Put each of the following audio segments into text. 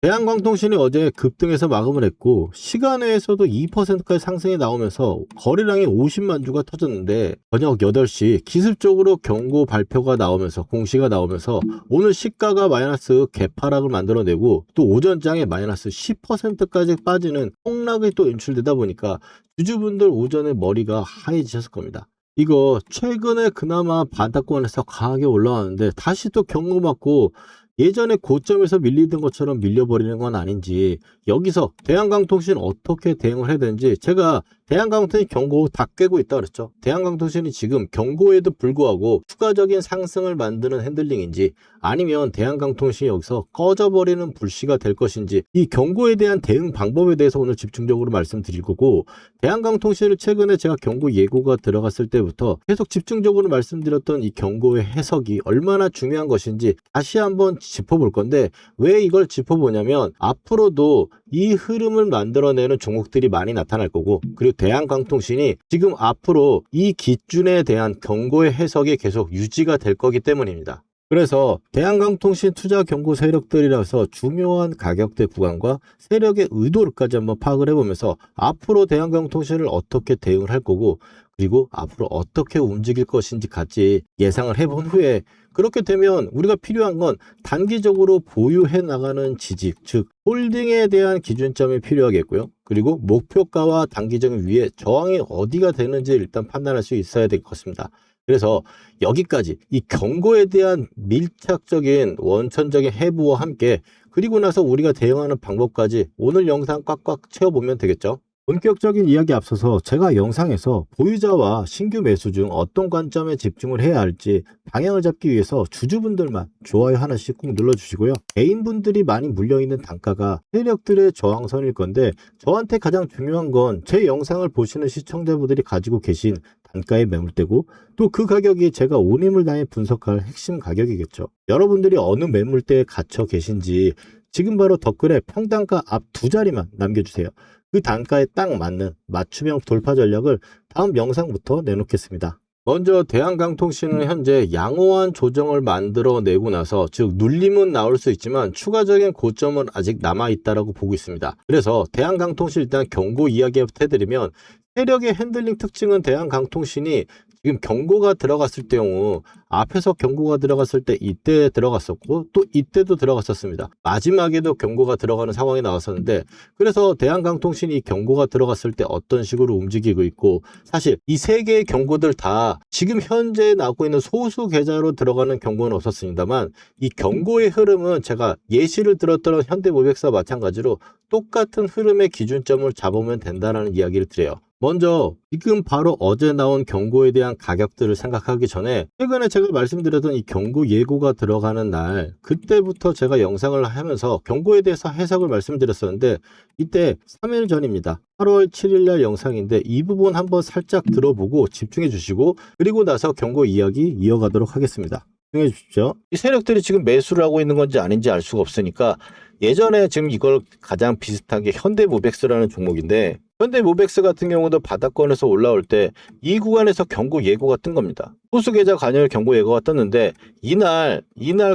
대한광통신이 어제 급등해서 마감을 했고 시간외에서도 2%까지 상승이 나오면서 거래량이 50만 주가 터졌는데 저녁 8시 기습적으로 경고 발표가 나오면서 공시가 나오면서 오늘 시가가 마이너스 개파락을 만들어내고 또 오전장에 마이너스 10%까지 빠지는 폭락이 또 연출되다 보니까 주주분들 오전에 머리가 하얘지셨을 겁니다. 이거 최근에 그나마 바닥권에서 강하게 올라왔는데 다시 또 경고받고 예전에 고점에서 밀리던 것처럼 밀려버리는 건 아닌지, 여기서 대한광통신 어떻게 대응을 해야 되는지, 제가 대한광통신 경고 다 깨고 있다 그랬죠. 대한광통신이 지금 경고에도 불구하고 추가적인 상승을 만드는 핸들링인지, 아니면 대한광통신이 여기서 꺼져버리는 불씨가 될 것인지, 이 경고에 대한 대응 방법에 대해서 오늘 집중적으로 말씀드릴 거고, 대한광통신을 최근에 제가 경고 예고가 들어갔을 때부터 계속 집중적으로 말씀드렸던 이 경고의 해석이 얼마나 중요한 것인지 다시 한번 짚어볼 건데, 왜 이걸 짚어보냐면 앞으로도 이 흐름을 만들어내는 종목들이 많이 나타날 거고, 그리고 대한광통신이 지금 앞으로 이 기준에 대한 경고의 해석이 계속 유지가 될 거기 때문입니다. 그래서 대한광통신 투자 경고 세력들이라서 중요한 가격대 구간과 세력의 의도를까지 한번 파악을 해보면서 앞으로 대한광통신을 어떻게 대응을 할 거고, 그리고 앞으로 어떻게 움직일 것인지 같이 예상을 해본 후에, 그렇게 되면 우리가 필요한 건 단기적으로 보유해 나가는 지지, 즉 홀딩에 대한 기준점이 필요하겠고요. 그리고 목표가와 단기적인 위에 저항이 어디가 되는지 일단 판단할 수 있어야 될 것 같습니다. 그래서 여기까지 이 경고에 대한 밀착적인 원천적인 해부와 함께, 그리고 나서 우리가 대응하는 방법까지 오늘 영상 꽉꽉 채워보면 되겠죠. 본격적인 이야기 앞서서 제가 영상에서 보유자와 신규 매수 중 어떤 관점에 집중을 해야 할지 방향을 잡기 위해서 주주분들만 좋아요 하나씩 꼭 눌러주시고요. 개인분들이 많이 물려있는 단가가 세력들의 저항선일 건데, 저한테 가장 중요한 건 제 영상을 보시는 시청자분들이 가지고 계신 단가의 매물대고, 또 그 가격이 제가 온 힘을 다해 분석할 핵심 가격이겠죠. 여러분들이 어느 매물대에 갇혀 계신지 지금 바로 댓글에 평단가 앞 두 자리만 남겨주세요. 그 단가에 딱 맞는 맞춤형 돌파 전략을 다음 영상부터 내놓겠습니다. 먼저 대한광통신은 현재 양호한 조정을 만들어내고 나서, 즉 눌림은 나올 수 있지만 추가적인 고점은 아직 남아있다고 보고 있습니다. 그래서 대한광통신 일단 경고 이야기부터 해드리면, 세력의 핸들링 특징은 대한광통신이 지금 경고가 들어갔을 경우 앞에서 경고가 들어갔을 때 이때 들어갔었고 또 이때도 들어갔었습니다. 마지막에도 경고가 들어가는 상황이 나왔었는데, 그래서 대한광통신이 경고가 들어갔을 때 어떤 식으로 움직이고 있고, 사실 이 세 개의 경고들 다 지금 현재 나오고 있는 소수 계좌로 들어가는 경고는 없었습니다만, 이 경고의 흐름은 제가 예시를 들었던 현대모백스와 마찬가지로 똑같은 흐름의 기준점을 잡으면 된다는 이야기를 드려요. 먼저 지금 바로 어제 나온 경고에 대한 가격들을 생각하기 전에, 최근에 제가 말씀드렸던 이 경고 예고가 들어가는 날, 그때부터 제가 영상을 하면서 경고에 대해서 해석을 말씀드렸었는데, 이때 3일 전입니다. 8월 7일 날 영상인데 이 부분 한번 살짝 들어보고 집중해 주시고, 그리고 나서 경고 이야기 이어가도록 하겠습니다. 집중해 주십시오. 이 세력들이 지금 매수를 하고 있는 건지 아닌지 알 수가 없으니까, 예전에 지금 이걸 가장 비슷한 게 현대모백스라는 종목인데, 현대모백스 같은 경우도 바닥권에서 올라올 때 이 구간에서 경고 예고가 뜬 겁니다. 소수계좌 관여율 경고 예고가 떴는데 이날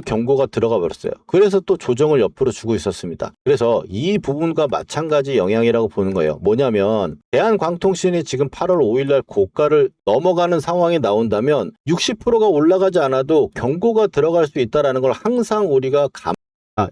경고가 들어가 버렸어요. 그래서 또 조정을 옆으로 주고 있었습니다. 그래서 이 부분과 마찬가지 영향이라고 보는 거예요. 뭐냐면 대한광통신이 지금 8월 5일 날 고가를 넘어가는 상황이 나온다면 60%가 올라가지 않아도 경고가 들어갈 수 있다는 걸 항상 우리가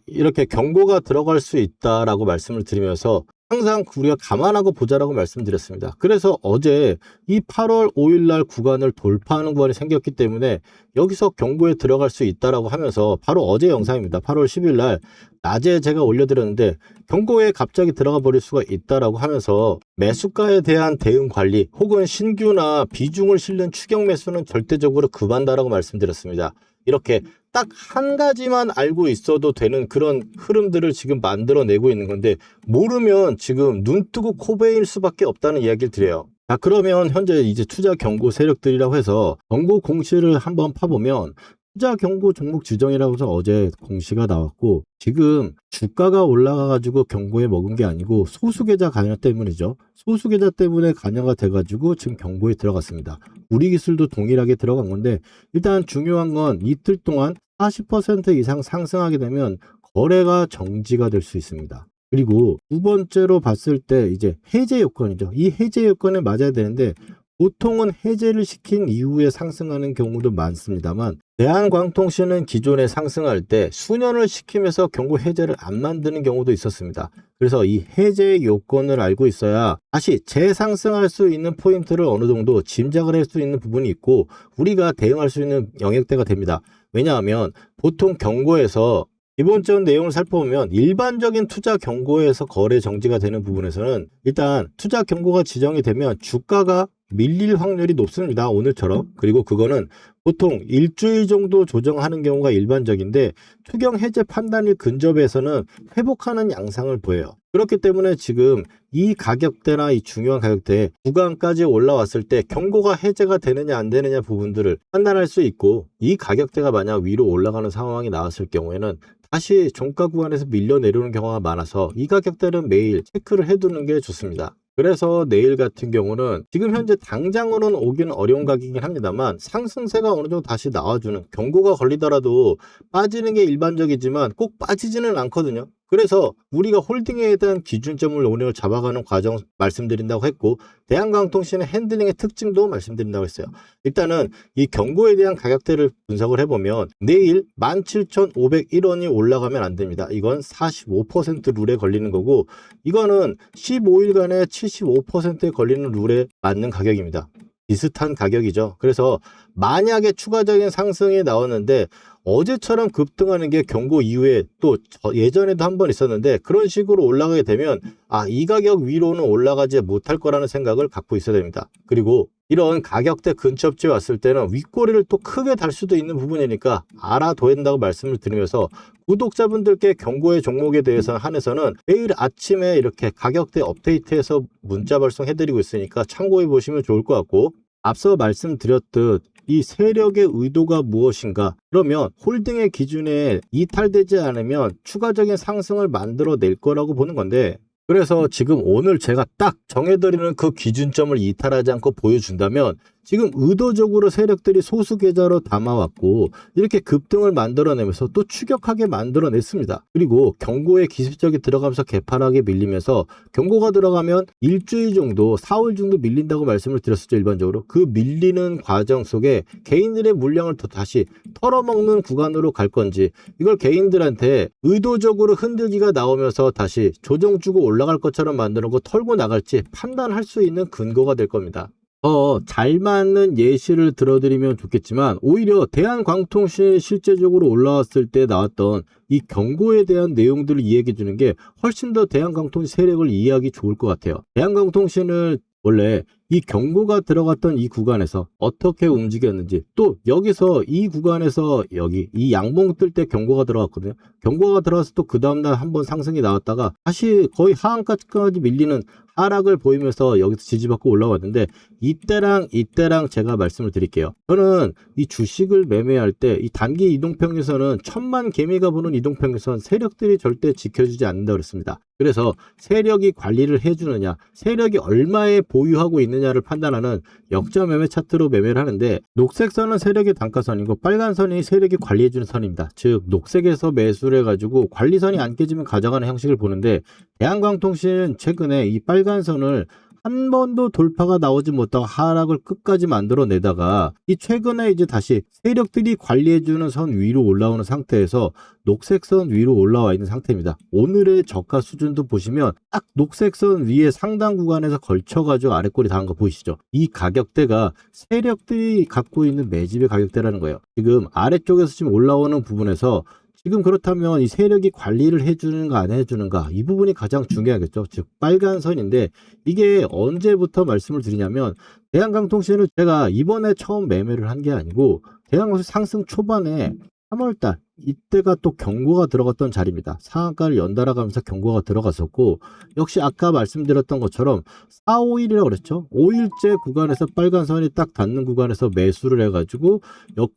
이렇게 경고가 들어갈 수 있다라고 말씀을 드리면서 항상 우리가 감안하고 보자라고 말씀드렸습니다. 그래서 어제 이 8월 5일 날 구간을 돌파하는 구간이 생겼기 때문에 여기서 경고에 들어갈 수 있다라고 하면서, 바로 어제 영상입니다. 8월 10일 날 낮에 제가 올려드렸는데 경고에 갑자기 들어가 버릴 수가 있다라고 하면서, 매수가에 대한 대응 관리 혹은 신규나 비중을 실는 추격 매수는 절대적으로 금한다라고 말씀드렸습니다. 이렇게 딱 한 가지만 알고 있어도 되는 그런 흐름들을 지금 만들어내고 있는 건데, 모르면 지금 눈 뜨고 코 베일 수밖에 없다는 이야기를 드려요. 자, 그러면 현재 이제 투자 경고 세력들이라고 해서 경고 공시를 한번 파보면, 투자 경고 종목 지정이라고 해서 어제 공시가 나왔고, 지금 주가가 올라가가지고 경고에 먹은 게 아니고 소수계좌 관여 때문이죠. 소수계좌 때문에 관여가 돼가지고 지금 경고에 들어갔습니다. 우리 기술도 동일하게 들어간 건데, 일단 중요한 건 이틀 동안 40% 이상 상승하게 되면 거래가 정지가 될 수 있습니다. 그리고 두 번째로 봤을 때 이제 해제 요건이죠. 이 해제 요건에 맞아야 되는데 보통은 해제를 시킨 이후에 상승하는 경우도 많습니다만 대한광통신은 기존에 상승할 때 수년을 시키면서 경고 해제를 안 만드는 경우도 있었습니다. 그래서 이 해제 요건을 알고 있어야 다시 재상승할 수 있는 포인트를 어느 정도 짐작을 할 수 있는 부분이 있고 우리가 대응할 수 있는 영역대가 됩니다. 왜냐하면 보통 경고에서 기본적인 내용을 살펴보면 일반적인 투자 경고에서 거래 정지가 되는 부분에서는 일단 투자 경고가 지정이 되면 주가가 밀릴 확률이 높습니다. 오늘처럼. 그리고 그거는 보통 일주일 정도 조정하는 경우가 일반적인데 투경 해제 판단일 근접에서는 회복하는 양상을 보여요. 그렇기 때문에 지금 이 가격대나 이 중요한 가격대 구간까지 올라왔을 때 경고가 해제가 되느냐 안 되느냐 부분들을 판단할 수 있고 이 가격대가 만약 위로 올라가는 상황이 나왔을 경우에는 다시 종가 구간에서 밀려 내려오는 경우가 많아서 이 가격대는 매일 체크를 해두는 게 좋습니다. 그래서 내일 같은 경우는 지금 현재 당장으로는 오기는 어려운 가격이긴 합니다만 상승세가 어느 정도 다시 나와주는 경고가 걸리더라도 빠지는 게 일반적이지만 꼭 빠지지는 않거든요. 그래서 우리가 홀딩에 대한 기준점을 오늘 잡아가는 과정 말씀드린다고 했고 대한광통신의 핸들링의 특징도 말씀드린다고 했어요. 일단은 이 경고에 대한 가격대를 분석을 해보면 내일 17,501원이 올라가면 안 됩니다. 이건 45% 룰에 걸리는 거고 이거는 15일간의 75%에 걸리는 룰에 맞는 가격입니다. 비슷한 가격이죠. 그래서 만약에 추가적인 상승이 나왔는데 어제처럼 급등하는 게 경고 이후에 또 예전에도 한 번 있었는데 그런 식으로 올라가게 되면 이 가격 위로는 올라가지 못할 거라는 생각을 갖고 있어야 됩니다. 그리고 이런 가격대 근처쯤에 왔을 때는 윗꼬리를 또 크게 달 수도 있는 부분이니까 알아둬야 된다고 말씀을 드리면서 구독자분들께 경고의 종목에 대해서 한해서는 매일 아침에 이렇게 가격대 업데이트해서 문자 발송해드리고 있으니까 참고해 보시면 좋을 것 같고 앞서 말씀드렸듯 이 세력의 의도가 무엇인가? 그러면 홀딩의 기준에 이탈되지 않으면 추가적인 상승을 만들어낼 거라고 보는 건데 그래서 지금 오늘 제가 딱 정해드리는 그 기준점을 이탈하지 않고 보여준다면 지금 의도적으로 세력들이 소수 계좌로 담아왔고 이렇게 급등을 만들어내면서 또 추격하게 만들어냈습니다. 그리고 경고에 기습적이 들어가면서 개파락에 밀리면서 경고가 들어가면 일주일 정도 4월 정도 밀린다고 말씀을 드렸었죠. 일반적으로 그 밀리는 과정 속에 개인들의 물량을 또 다시 털어먹는 구간으로 갈 건지 이걸 개인들한테 의도적으로 흔들기가 나오면서 다시 조정 주고 올라갈 것처럼 만들고 털고 나갈지 판단할 수 있는 근거가 될 겁니다. 잘 맞는 예시를 들어드리면 좋겠지만 오히려 대한광통신이 실제적으로 올라왔을 때 나왔던 이 경고에 대한 내용들을 이야기해 주는 게 훨씬 더 대한광통신 세력을 이해하기 좋을 것 같아요. 대한광통신을 원래 이 경고가 들어갔던 이 구간에서 어떻게 움직였는지 또 여기서 이 구간에서 여기 이 양봉 뜰 때 경고가 들어갔거든요. 경고가 들어가서 또 그 다음날 한번 상승이 나왔다가 다시 거의 하한까지 밀리는 하락을 보이면서 여기서 지지받고 올라왔는데 이때랑 제가 말씀을 드릴게요. 저는 이 주식을 매매할 때 이 단기 이동평균선은 천만 개미가 보는 이동평균선 세력들이 절대 지켜주지 않는다고 그랬습니다. 그래서 세력이 관리를 해주느냐 세력이 얼마에 보유하고 있느냐를 판단하는 역자 매매 차트로 매매를 하는데 녹색 선은 세력의 단가선이고 빨간 선이 세력이 관리해주는 선입니다. 즉 녹색에서 매수를 해가지고 관리선이 안 깨지면 가져가는 형식을 보는데 대한광통신은 최근에 이 빨간 선을 한 번도 돌파가 나오지 못하고 하락을 끝까지 만들어내다가 이 최근에 이제 다시 세력들이 관리해주는 선 위로 올라오는 상태에서 녹색 선 위로 올라와 있는 상태입니다. 오늘의 저가 수준도 보시면 딱 녹색 선 위에 상당 구간에서 걸쳐가지고 아래꼬리 닿은 거 보이시죠? 이 가격대가 세력들이 갖고 있는 매집의 가격대라는 거예요. 지금 아래쪽에서 지금 올라오는 부분에서 지금 그렇다면 이 세력이 관리를 해주는가 안 해주는가 이 부분이 가장 중요하겠죠. 즉 빨간 선인데 이게 언제부터 말씀을 드리냐면 대한광통신을 제가 이번에 처음 매매를 한 게 아니고 대한광통신 상승 초반에 3월달 이때가 또 경고가 들어갔던 자리입니다. 상한가를 연달아 가면서 경고가 들어갔었고 역시 아까 말씀드렸던 것처럼 4, 5일이라고 그랬죠. 5일째 구간에서 빨간 선이 딱 닿는 구간에서 매수를 해가지고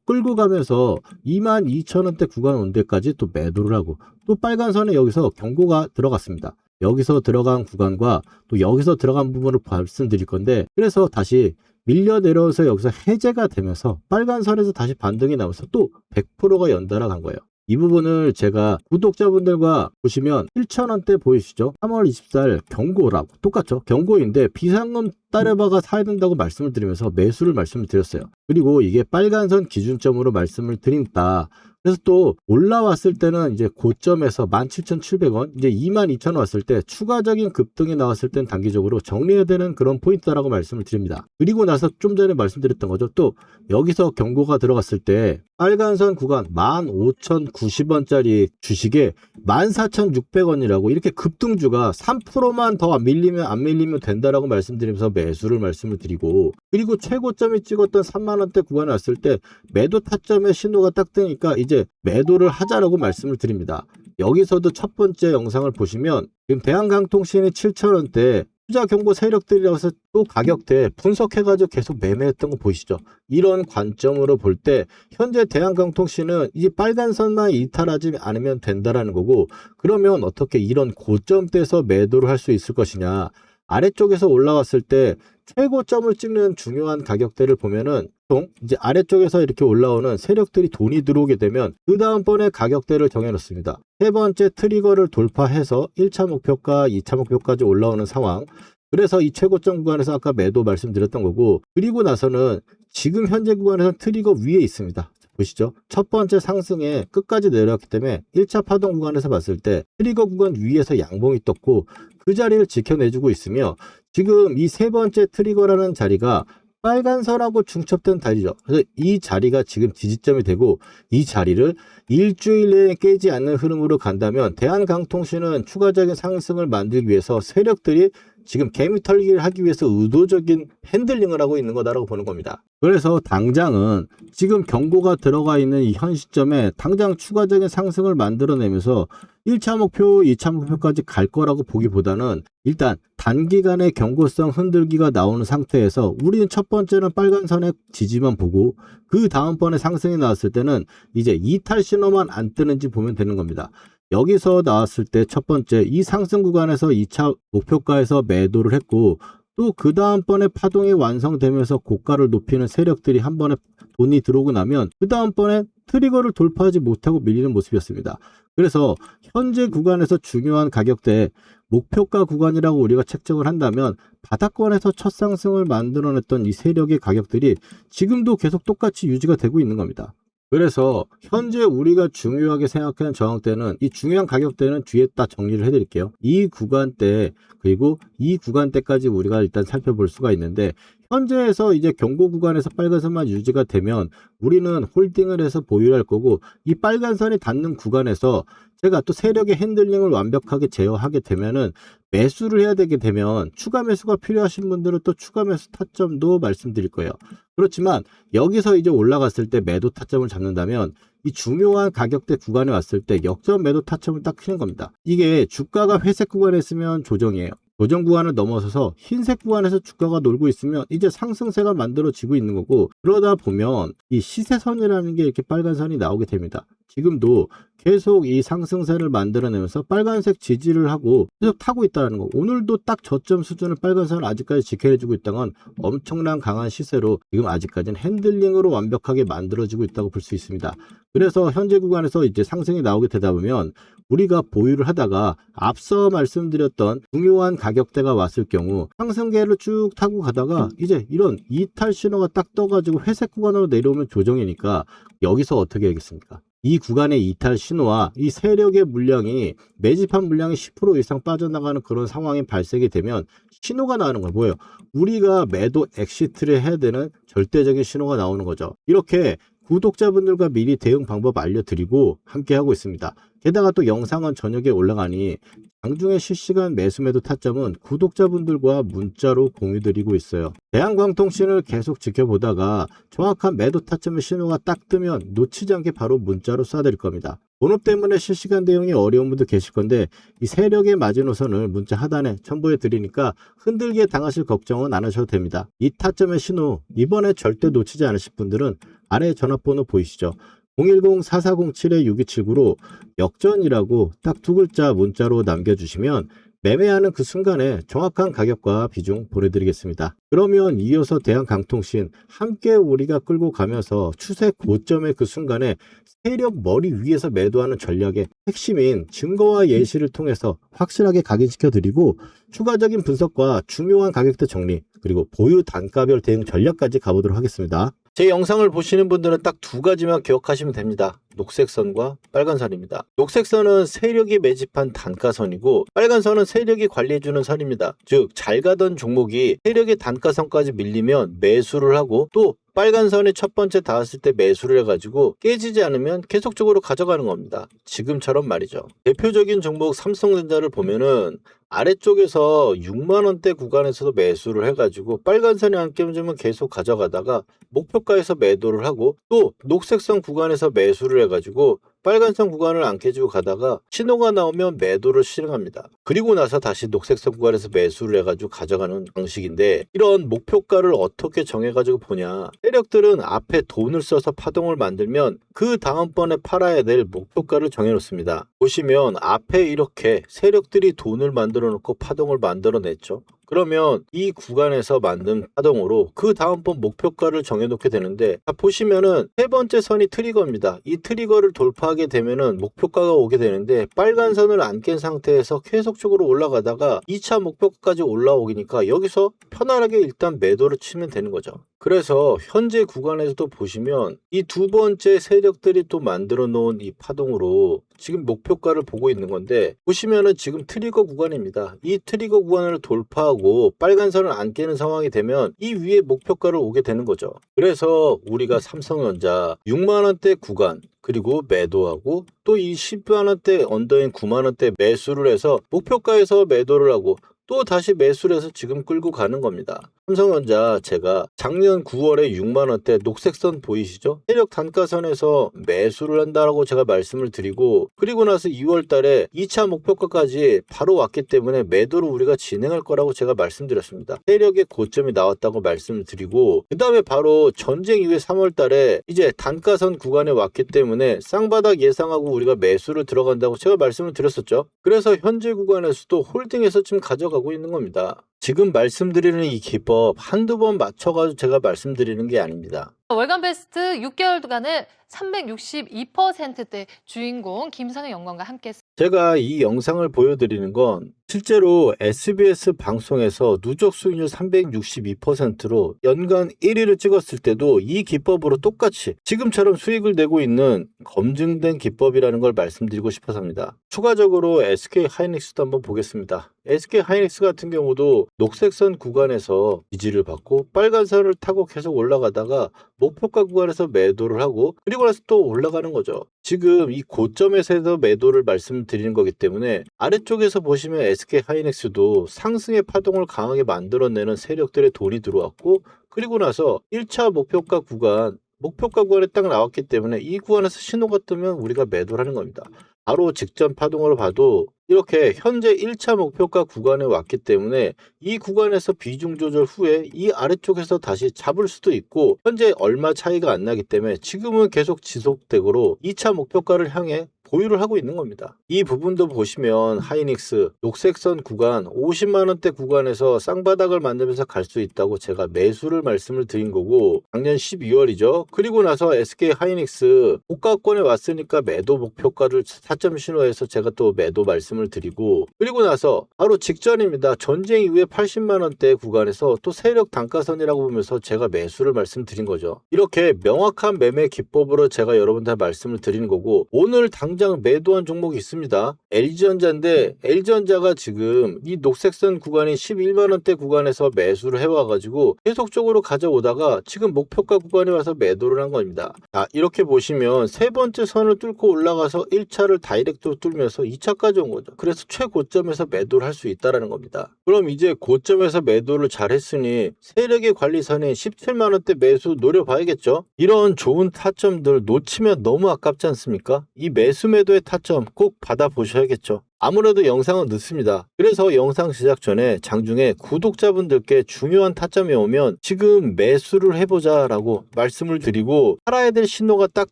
끌고 가면서 22,000원대 구간 온 데까지 또 매도를 하고 또 빨간 선에 여기서 경고가 들어갔습니다. 여기서 들어간 구간과 또 여기서 들어간 부분을 말씀드릴 건데 그래서 다시 밀려 내려서 여기서 해제가 되면서 빨간 선에서 다시 반등이 나면서 또 100%가 연달아 간 거예요. 이 부분을 제가 구독자분들과 보시면 7,000원대 보이시죠? 3월 24일 경고라고 똑같죠? 경고인데 비상금 따려봐가 사야 된다고 말씀을 드리면서 매수를 말씀을 드렸어요. 그리고 이게 빨간선 기준점으로 말씀을 드립니다. 그래서 또 올라왔을 때는 이제 고점에서 17,700원, 이제 22,000원 왔을 때 추가적인 급등이 나왔을 땐 단기적으로 정리해야 되는 그런 포인트라고 말씀을 드립니다. 그리고 나서 좀 전에 말씀드렸던 거죠. 또 여기서 경고가 들어갔을 때 빨간선 구간 15,090원짜리 주식에 14,600원이라고 이렇게 급등주가 3%만 더 밀리면 안 밀리면 된다라고 말씀드리면서 매수를 말씀을 드리고, 그리고 최고점이 찍었던 3만원대 구간에 왔을 때 매도 타점의 신호가 딱 뜨니까 이제 매도를 하자라고 말씀을 드립니다. 여기서도 첫 번째 영상을 보시면 지금 대한강통신이 7,000원대 투자 경고 세력들이라고 해서 또 가격대 분석해가지고 계속 매매했던 거 보이시죠? 이런 관점으로 볼 때 현재 대한강통신은 이 빨간선만 이탈하지 않으면 된다라는 거고, 그러면 어떻게 이런 고점대에서 매도를 할 수 있을 것이냐, 아래쪽에서 올라왔을 때 최고점을 찍는 중요한 가격대를 보면은 보통 이제 아래쪽에서 이렇게 올라오는 세력들이 돈이 들어오게 되면 그 다음번에 가격대를 정해놓습니다. 세 번째 트리거를 돌파해서 1차 목표가 2차 목표까지 올라오는 상황. 그래서 이 최고점 구간에서 아까 매도 말씀드렸던 거고, 그리고 나서는 지금 현재 구간에서 트리거 위에 있습니다. 보시죠? 첫 번째 상승에 끝까지 내려왔기 때문에 1차 파동 구간에서 봤을 때 트리거 구간 위에서 양봉이 떴고 그 자리를 지켜내주고 있으며, 지금 이 세 번째 트리거라는 자리가 빨간선하고 중첩된 자리죠. 그래서 이 자리가 지금 지지점이 되고 이 자리를 일주일 내에 깨지 않는 흐름으로 간다면 대한강통신은 추가적인 상승을 만들기 위해서 세력들이 지금 개미털기를 하기 위해서 의도적인 핸들링을 하고 있는 거다라고 보는 겁니다. 그래서 당장은 지금 경고가 들어가 있는 이 현 시점에 당장 추가적인 상승을 만들어내면서 1차 목표, 2차 목표까지 갈 거라고 보기보다는 일단 단기간의 경고성 흔들기가 나오는 상태에서 우리는 첫 번째는 빨간선의 지지만 보고 그 다음번에 상승이 나왔을 때는 이제 이탈 신호만 안 뜨는지 보면 되는 겁니다. 여기서 나왔을 때 첫 번째 이 상승 구간에서 2차 목표가에서 매도를 했고, 또 그 다음번에 파동이 완성되면서 고가를 높이는 세력들이 한 번에 돈이 들어오고 나면 그 다음번에 트리거를 돌파하지 못하고 밀리는 모습이었습니다. 그래서 현재 구간에서 중요한 가격대 목표가 구간이라고 우리가 책정을 한다면 바닥권에서 첫 상승을 만들어냈던 이 세력의 가격들이 지금도 계속 똑같이 유지가 되고 있는 겁니다. 그래서 현재 우리가 중요하게 생각하는 저항대는, 이 중요한 가격대는 뒤에 딱 정리를 해드릴게요. 이 구간대 그리고 이 구간대까지 우리가 일단 살펴볼 수가 있는데, 현재에서 이제 경고 구간에서 빨간선만 유지가 되면 우리는 홀딩을 해서 보유할 거고, 이 빨간선이 닿는 구간에서 제가 또 세력의 핸들링을 완벽하게 제어하게 되면은 매수를 해야 되게 되면 추가 매수가 필요하신 분들은 또 추가 매수 타점도 말씀드릴 거예요. 그렇지만 여기서 이제 올라갔을 때 매도 타점을 잡는다면 이 중요한 가격대 구간에 왔을 때 역전 매도 타점을 딱 치는 겁니다. 이게 주가가 회색 구간에 있으면 조정이에요. 조정 구간을 넘어서서 흰색 구간에서 주가가 놀고 있으면 이제 상승세가 만들어지고 있는 거고, 그러다 보면 이 시세선이라는 게 이렇게 빨간 선이 나오게 됩니다. 지금도 계속 이 상승세를 만들어내면서 빨간색 지지를 하고 계속 타고 있다는 거. 오늘도 딱 저점 수준을 빨간선을 아직까지 지켜내주고 있다는 엄청난 강한 시세로 지금 아직까지는 핸들링으로 완벽하게 만들어지고 있다고 볼 수 있습니다. 그래서 현재 구간에서 이제 상승이 나오게 되다 보면 우리가 보유를 하다가 앞서 말씀드렸던 중요한 가격대가 왔을 경우 상승계를 쭉 타고 가다가 이제 이런 이탈 신호가 딱 떠가지고 회색 구간으로 내려오면 조정이니까 여기서 어떻게 하겠습니까? 이 구간의 이탈 신호와 이 세력의 물량이 매집한 물량이 10% 이상 빠져나가는 그런 상황이 발생이 되면 신호가 나오는 거예요. 뭐예요? 우리가 매도 엑시트를 해야 되는 절대적인 신호가 나오는 거죠. 이렇게 구독자분들과 미리 대응 방법 알려드리고 함께하고 있습니다. 게다가 또 영상은 저녁에 올라가니 장중에 실시간 매수매도 타점은 구독자분들과 문자로 공유드리고 있어요. 대한광통신을 계속 지켜보다가 정확한 매도 타점의 신호가 딱 뜨면 놓치지 않게 바로 문자로 쏴드릴 겁니다. 번호 때문에 실시간 대응이 어려운 분도 계실 건데 이 세력의 마지노선을 문자 하단에 첨부해 드리니까 흔들기에 당하실 걱정은 안 하셔도 됩니다. 이 타점의 신호 이번에 절대 놓치지 않으실 분들은 아래 전화번호 보이시죠? 010-4407-6279로 역전이라고 딱 두 글자 문자로 남겨주시면 매매하는 그 순간에 정확한 가격과 비중 보내드리겠습니다. 그러면 이어서 대한강통신 함께 우리가 끌고 가면서 추세 고점의 그 순간에 세력 머리 위에서 매도하는 전략의 핵심인 증거와 예시를 통해서 확실하게 각인시켜 드리고 추가적인 분석과 중요한 가격대 정리 그리고 보유 단가별 대응 전략까지 가보도록 하겠습니다. 제 영상을 보시는 분들은 딱 두 가지만 기억하시면 됩니다. 녹색선과 빨간선입니다. 녹색선은 세력이 매집한 단가선이고 빨간선은 세력이 관리해주는 선입니다. 즉 잘 가던 종목이 세력의 단가선까지 밀리면 매수를 하고 또 빨간선이 첫 번째 닿았을 때 매수를 해가지고 깨지지 않으면 계속적으로 가져가는 겁니다. 지금처럼 말이죠. 대표적인 종목 삼성전자를 보면은 아래쪽에서 6만원대 구간에서도 매수를 해가지고 빨간선이 안 깨지면 계속 가져가다가 목표가에서 매도를 하고 또 녹색선 구간에서 매수를 해가지고 빨간선 구간을 안 깨지고 가다가 신호가 나오면 매도를 실행합니다. 그리고 나서 다시 녹색선 구간에서 매수를 해가지고 가져가는 방식인데 이런 목표가를 어떻게 정해가지고 보냐. 세력들은 앞에 돈을 써서 파동을 만들면 그 다음번에 팔아야 될 목표가를 정해놓습니다. 보시면 앞에 이렇게 세력들이 돈을 만들어 놓고 파동을 만들어냈죠. 그러면 이 구간에서 만든 파동으로 그 다음번 목표가를 정해놓게 되는데 보시면은 세 번째 선이 트리거입니다. 이 트리거를 돌파하게 되면은 목표가가 오게 되는데 빨간 선을 안 깬 상태에서 계속적으로 올라가다가 2차 목표가까지 올라오기니까 여기서 편안하게 일단 매도를 치면 되는 거죠. 그래서 현재 구간에서도 보시면 이 두 번째 세력들이 또 만들어 놓은 이 파동으로 지금 목표가를 보고 있는 건데 보시면은 지금 트리거 구간입니다. 이 트리거 구간을 돌파하고 빨간 선을 안 깨는 상황이 되면 이 위에 목표가를 오게 되는 거죠. 그래서 우리가 삼성전자 6만원대 구간 그리고 매도하고 또 이 10만원대 언더인 9만원대 매수를 해서 목표가에서 매도를 하고 또 다시 매수를 해서 지금 끌고 가는 겁니다. 삼성전자 제가 작년 9월에 6만원대 녹색선 보이시죠? 세력 단가선에서 매수를 한다라고 제가 말씀을 드리고 그리고 나서 2월 달에 2차 목표가까지 바로 왔기 때문에 매도를 우리가 진행할 거라고 제가 말씀드렸습니다. 세력의 고점이 나왔다고 말씀을 드리고 그 다음에 바로 전쟁 이후에 3월 달에 이제 단가선 구간에 왔기 때문에 쌍바닥 예상하고 우리가 매수를 들어간다고 제가 말씀을 드렸었죠. 그래서 현재 구간에서도 홀딩해서 지금 가져가고 있는 겁니다. 지금 말씀드리는 이 기법 한두 번 맞춰가지고 제가 말씀드리는 게 아닙니다. 월간 베스트 6개월간의 362%대 주인공 김선영 연구원과 함께 제가 이 영상을 보여드리는 건 실제로 SBS 방송에서 누적 수익률 362%로 연간 1위를 찍었을 때도 이 기법으로 똑같이 지금처럼 수익을 내고 있는 검증된 기법이라는 걸 말씀드리고 싶어서입니다. 추가적으로 SK 하이닉스도 한번 보겠습니다. SK 하이닉스 같은 경우도 녹색선 구간에서 지지를 받고 빨간선을 타고 계속 올라가다가 목표가 구간에서 매도를 하고 그리고 나서 또 올라가는 거죠. 지금 이 고점에서 매도를 말씀드리는 거기 때문에 아래쪽에서 보시면 SK 하이닉스도 상승의 파동을 강하게 만들어내는 세력들의 돈이 들어왔고 그리고 나서 1차 목표가 구간에 딱 나왔기 때문에 이 구간에서 신호가 뜨면 우리가 매도를 하는 겁니다. 바로 직전 파동으로 봐도 이렇게 현재 1차 목표가 구간에 왔기 때문에 이 구간에서 비중 조절 후에 이 아래쪽에서 다시 잡을 수도 있고 현재 얼마 차이가 안 나기 때문에 지금은 계속 지속되고로 2차 목표가를 향해 보유를 하고 있는 겁니다. 이 부분도 보시면 하이닉스 녹색선 구간 50만원대 구간에서 쌍바닥을 만들면서 갈 수 있다고 제가 매수를 말씀을 드린 거고 작년 12월이죠. 그리고 나서 SK 하이닉스 고가권에 왔으니까 매도 목표가를 4점 신호해서 제가 또 매도 말씀을 드리고 그리고 나서 바로 직전입니다. 전쟁 이후에 80만원대 구간에서 또 세력 단가선이라고 보면서 제가 매수를 말씀드린 거죠. 이렇게 명확한 매매 기법으로 제가 여러분들 말씀을 드리는 거고 오늘 당장 매도한 종목이 있습니다. LG전자인데 LG전자가 지금 이 녹색선 구간이 11만원대 구간에서 매수를 해와가지고 계속적으로 가져오다가 지금 목표가 구간에 와서 매도를 한 겁니다. 자, 이렇게 보시면 세 번째 선을 뚫고 올라가서 1차를 다이렉트로 뚫면서 2차까지 온 거죠. 그래서 최고점에서 매도를 할 수 있다는 겁니다. 그럼 이제 고점에서 매도를 잘 했으니 세력의 관리선인 17만원대 매수 노려봐야겠죠. 이런 좋은 타점들 놓치면 너무 아깝지 않습니까? 이 매수 매도의 타점 꼭 받아보셔야겠죠. 아무래도 영상은 늦습니다. 그래서 영상 제작 전에 장중에 구독자분들께 중요한 타점이 오면 지금 매수를 해보자 라고 말씀을 드리고 팔아야 될 신호가 딱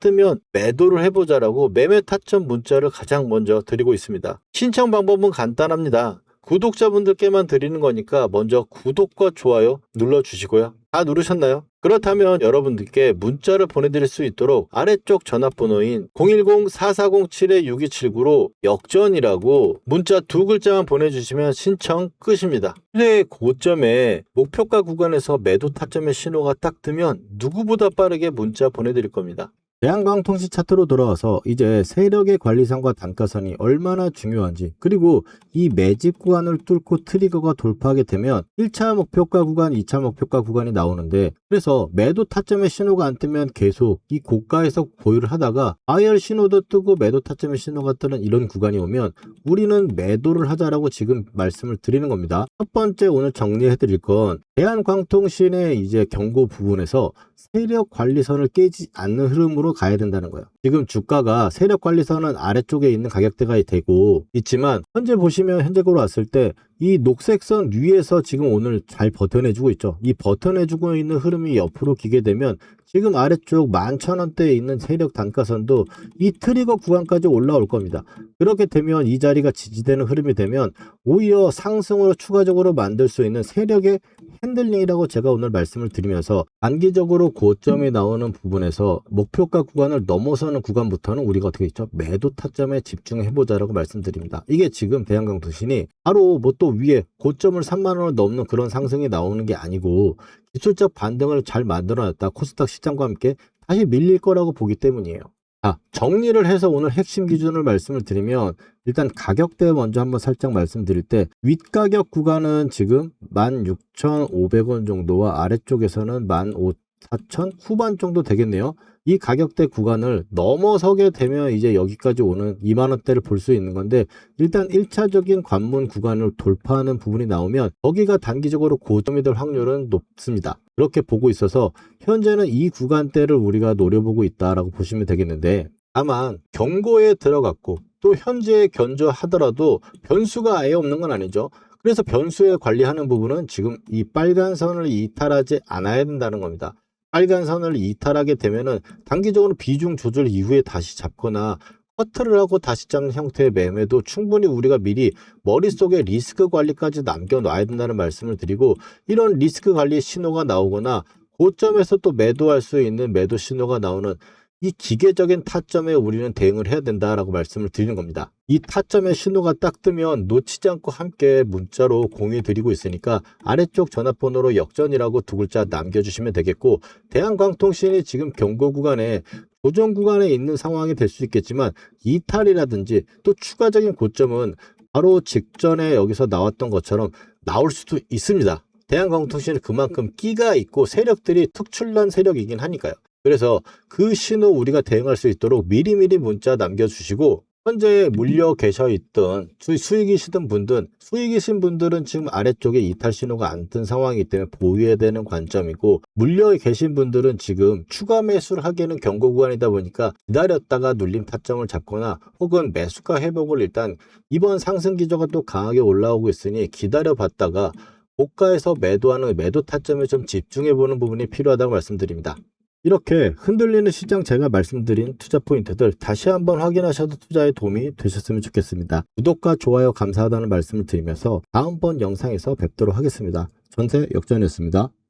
뜨면 매도를 해보자 라고 매매 타점 문자를 가장 먼저 드리고 있습니다. 신청 방법은 간단합니다. 구독자분들께만 드리는 거니까 먼저 구독과 좋아요 눌러주시고요. 다 누르셨나요? 그렇다면 여러분들께 문자를 보내드릴 수 있도록 아래쪽 전화번호인 010-4407-6279로 역전이라고 문자 2글자만 보내주시면 신청 끝입니다. 시대의 고점에 목표가 구간에서 매도 타점의 신호가 딱 뜨면 누구보다 빠르게 문자 보내드릴 겁니다. 대한광통시 차트로 돌아와서 이제 세력의 관리선과 단가선이 얼마나 중요한지, 그리고 이 매집 구간을 뚫고 트리거가 돌파하게 되면 1차 목표가 구간, 2차 목표가 구간이 나오는데, 그래서 매도 타점의 신호가 안 뜨면 계속 이 고가에서 보유를 하다가 IR 신호도 뜨고 매도 타점의 신호가 뜨는 이런 구간이 오면 우리는 매도를 하자라고 지금 말씀을 드리는 겁니다. 첫 번째 오늘 정리해 드릴 건 대한광통신의 이제 경고 부분에서 세력 관리선을 깨지 않는 흐름으로 가야 된다는 거예요. 지금 주가가 세력 관리선은 아래쪽에 있는 가격대가 되고 있지만, 현재 보시면 현재적으로 왔을 때 이 녹색선 위에서 지금 오늘 잘 버텨내주고 있죠. 이 버텨내주고 있는 흐름이 옆으로 기게 되면 지금 아래쪽 11,000원대에 있는 세력 단가선도 이 트리거 구간까지 올라올 겁니다. 그렇게 되면 이 자리가 지지되는 흐름이 되면 오히려 상승으로 추가적으로 만들 수 있는 세력의 핸들링이라고 제가 오늘 말씀을 드리면서, 단기적으로 고점이 나오는 부분에서 목표가 구간을 넘어서는 구간부터는 우리가 어떻게 했죠? 매도 타점에 집중해보자라고 말씀드립니다. 이게 지금 대한광통신이 바로 뭐 또 위에 고점을 3만원을 넘는 그런 상승이 나오는 게 아니고 기술적 반등을 잘 만들어놨다 코스닥 시장과 함께 다시 밀릴 거라고 보기 때문이에요. 자, 정리를 해서 오늘 핵심 기준을 말씀을 드리면, 일단 가격대 먼저 한번 살짝 말씀드릴 때, 윗가격 구간은 지금 16,500원 정도와 아래쪽에서는 14,000 후반 정도 되겠네요. 이 가격대 구간을 넘어서게 되면 이제 여기까지 오는 2만원대를 볼 수 있는 건데, 일단 1차적인 관문 구간을 돌파하는 부분이 나오면 거기가 단기적으로 고점이 될 확률은 높습니다. 그렇게 보고 있어서 현재는 이 구간대를 우리가 노려보고 있다라고 보시면 되겠는데, 다만 경고에 들어갔고 또 현재 견조하더라도 변수가 아예 없는 건 아니죠. 그래서 변수에 관리하는 부분은 지금 이 빨간 선을 이탈하지 않아야 된다는 겁니다. 빨간 선을 이탈하게 되면은 단기적으로 비중 조절 이후에 다시 잡거나 커트를 하고 다시 잡는 형태의 매매도 충분히 우리가 미리 머릿속에 리스크 관리까지 남겨놔야 된다는 말씀을 드리고, 이런 리스크 관리 신호가 나오거나 고점에서 또 매도할 수 있는 매도 신호가 나오는 이 기계적인 타점에 우리는 대응을 해야 된다라고 말씀을 드리는 겁니다. 이 타점의 신호가 딱 뜨면 놓치지 않고 함께 문자로 공유 드리고 있으니까 아래쪽 전화번호로 역전이라고 2글자 남겨주시면 되겠고, 대한광통신이 지금 경고 구간에 조정 구간에 있는 상황이 될 수 있겠지만 이탈이라든지 또 추가적인 고점은 바로 직전에 여기서 나왔던 것처럼 나올 수도 있습니다. 대한광통신은 그만큼 끼가 있고 세력들이 특출난 세력이긴 하니까요. 그래서 그 신호 우리가 대응할 수 있도록 미리미리 문자 남겨주시고, 현재 물려 계셔 있던 수익이시던 분들, 수익이신 분들은 지금 아래쪽에 이탈 신호가 안 뜬 상황이기 때문에 보유해야 되는 관점이고, 물려 계신 분들은 지금 추가 매수를 하기에는 경고 구간이다 보니까 기다렸다가 눌림 타점을 잡거나 혹은 매수가 회복을, 일단 이번 상승 기조가 또 강하게 올라오고 있으니 기다려 봤다가 고가에서 매도하는 매도 타점에 좀 집중해 보는 부분이 필요하다고 말씀드립니다. 이렇게 흔들리는 시장 제가 말씀드린 투자 포인트들 다시 한번 확인하셔도 투자에 도움이 되셨으면 좋겠습니다. 구독과 좋아요 감사하다는 말씀을 드리면서 다음번 영상에서 뵙도록 하겠습니다. 전세 역전이었습니다.